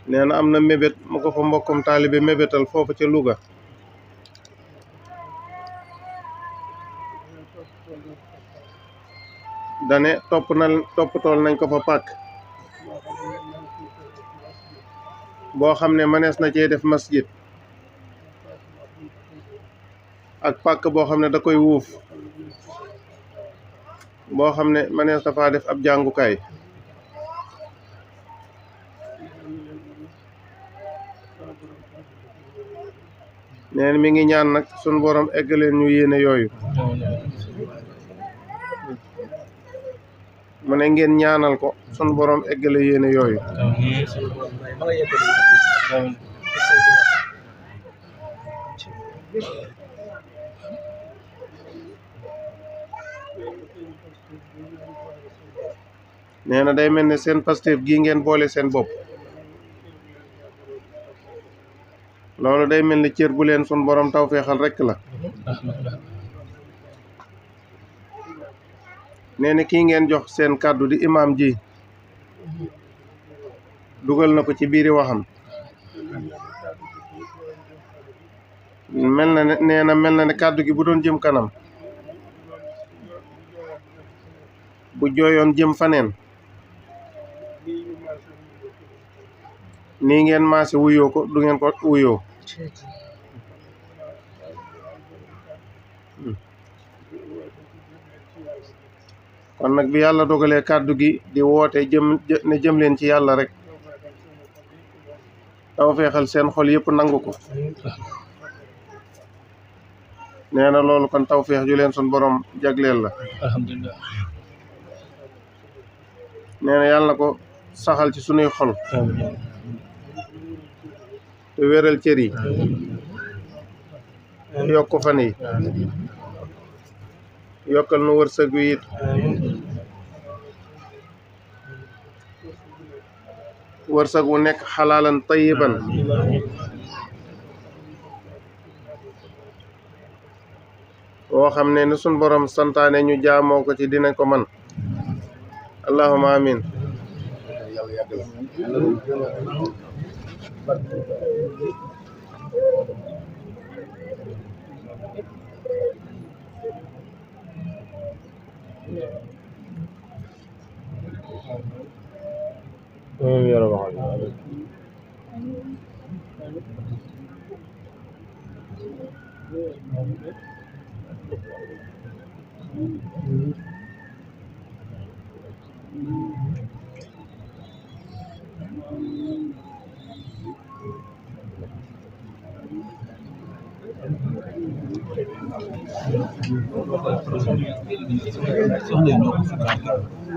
nee na am na mébét mu ko fa mbokkum taalibe mébétal foofu ca Louga dane toppatool nañ ko fa pàkk boo xam ne mënees na cee def masjid ak pàkk boo xam ne da koy wuuf boo xam ne mënees dafaa def ab jàngukaay neen mi ngi ñaan nag sun borom eggaleen ñu yéene yooyu mu ne ngeen ñaanal ko sun borom eggale yéene yooyu nee na day mel ne seen Pastef gii ngeen boole seen bopp loolu day mel ni cër bu leen sun borom tawfeexal rekk la nee na kii ngeen jox seen kàddu di imaam ji dugal na ko ci biiri waxam mel na ne nee na mel na ne kàddu gi bu doon jëm kanam bu jooyoon jëm faneen nii ngeen maase wuyoo ko du ngeen ko wuyoo kon nag bi yàlla dogalee kàddu gi di woote jëm leen ci yàlla rek tawfeexal seen xol yëpp nangu ko nee na loolu kon tawfeex ju leen sun borom jagleel la alhamdulilah nee na yàlla ko saxal ci sunuy xol te wéral cër yi yokk fan yi yokkal nu wërsëg wi it wërsëg wu nekk xalaalan tayiban woo xam ne ni sun borom santaane ñu jaamoo ko ci dinañ ko man allahumma amin soxla yi ñoo ko